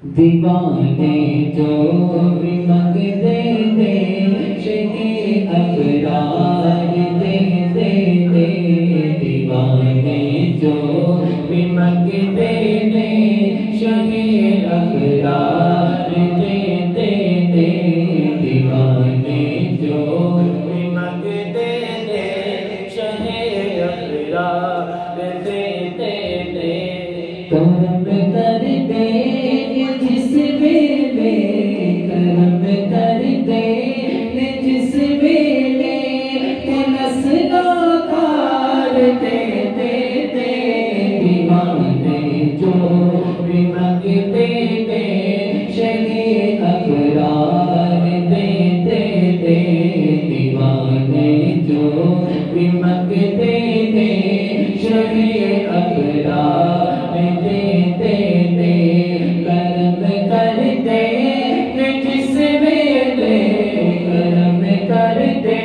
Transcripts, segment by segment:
दीवाने जो भी मंगते दे शहे अबरार दे दे दे। दीवाने जो भी मंगते दे शहे अबरार दे दे दे। दीवाने जो भी मंगते दे शहे अबरार दे दे दे। करम कर दे जिस वेले, करम कर दे जिस वेले, नस्ला कार दे दे दे। दीवाने जो भी मंगते दे शहे अबरार दे दे दे। दीवाने जो भी मंगते दे शहे अबरार दे दे दे। करम कर दे जिस वेले, करम कर दे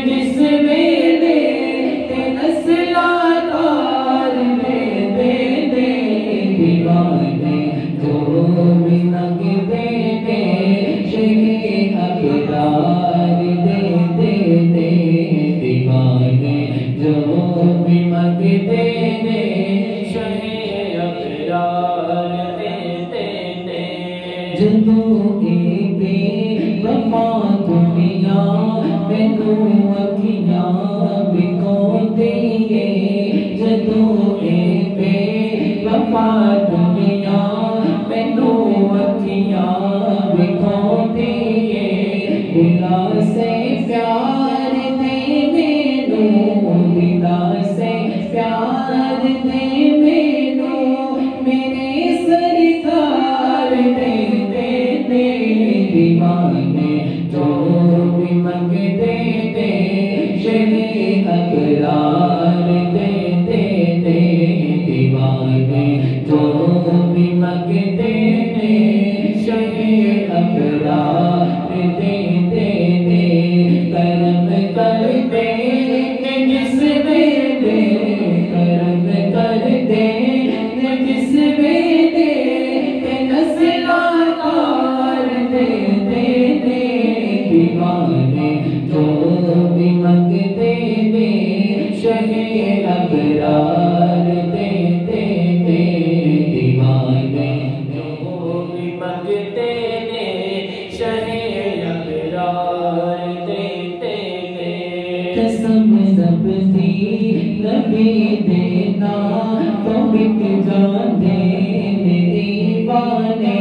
जिस वेले, नस्ला कार दे दे दे। दीवाने जो भी मंगते दे शहे अबरार दे दे दे। दीवाने जो भी मंगते दे शहे अबरार दे दे दे। जदों बेवफा दुनिया मैनू अखियां विखौंदी है। जदों बेवफा दुनिया मैनू अखियां विखौंदी है। दिला से प्यार दे मैनू, दिला से प्यार दे मैनू, मेरे सरकार दे दे दे। दीवाने जो भी मंगते दे शहे अबरार दे दे दे। दीवाने जो भी मंगते दे शहे अबरार दे दे दे। करम कर दे जिस वेले, करम कर दे जिस वेले, नस्ला कार दे दे दे। दीवाने जो भी मंगते दे शहे अबरार दे दे दे। दीवाने जो भी मंगते दे शहे अबरार दे दे दे। कसम रब दी नबी देना तो बिक जाते दीवाने।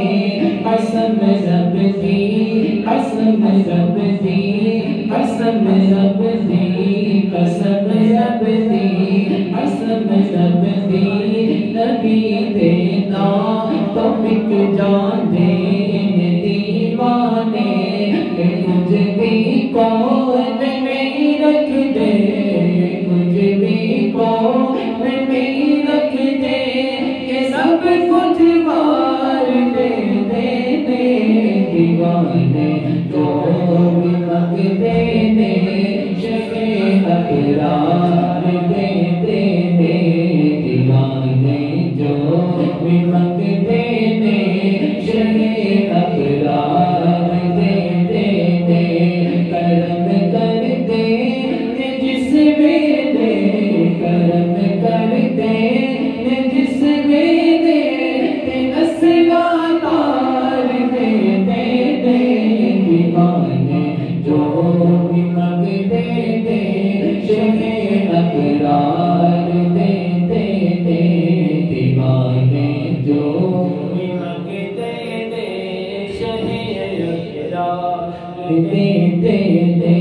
कसम रब दी, कसम रब दी, कसम रब दी, कसम रब दी, कसम रब दी। नबी देना तो बिक जाते दीवाने। कुछ भी कौन नहीं रख दे, कुछ भी कौन नहीं रख दे, ये सब कुछ मार दे दे दे। दीवाने जो भी मंगते दे शहे अबरार दे दे दे। दीवाने जो भी मंगते दे शहे अबरार दे दे दे। करम कर दे जिस वेले, करम कर दे जिस वेले, नस्ला कार दे दे दे। दीवाने जो भी मंगते दे शहे अबरार दे दे दे। दीवाने जो भी मंगते दे शहे अबरार दे दे दे।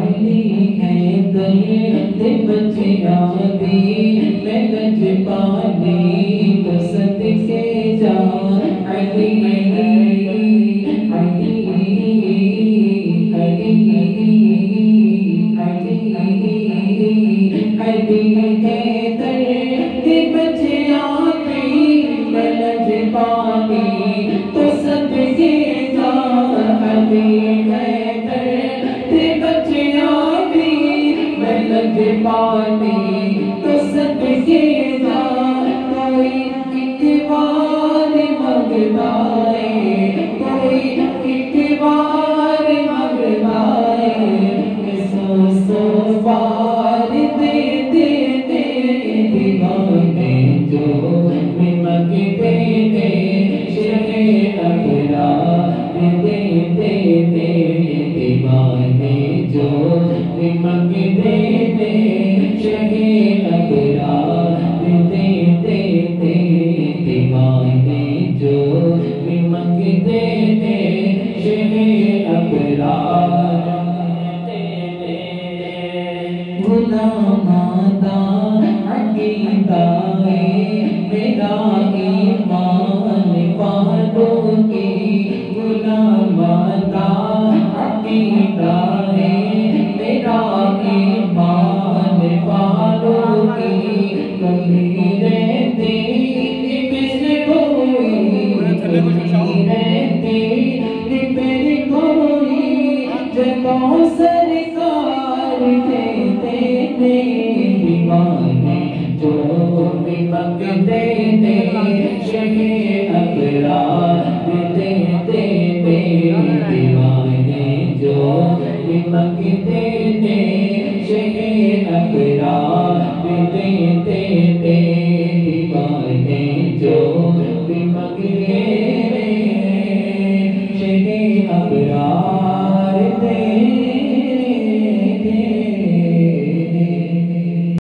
अली हैदर दे बच्चियां दी मैं गज पानी तो सदके जा। अली पानी तो सदके जा। कोई एक बार मग मांगता है, कोई एक बार मांगता है, सौ बार दे दे दे दीवाने जो भी मांगते थे शहे अबरार दे दे दे दीवाने जो भी मांगते थे शहे अबरार दे दे दे दीवाने जो भी मांगते थे शहे अबरार गुलामादा अकीदा है मेरा ईमान वालों की, गुलामादा अकीदा है मेरा ईमान वालों की, कभी रहती फिर कोई, कभी रहती फिर कोई, जगह सरकार देते थे दीवाने जो भी मांगते थे शहे अबरार दे दे दे दीवाने जो भी मांगते थे शहे अबरार दे दे दे दीवाने जो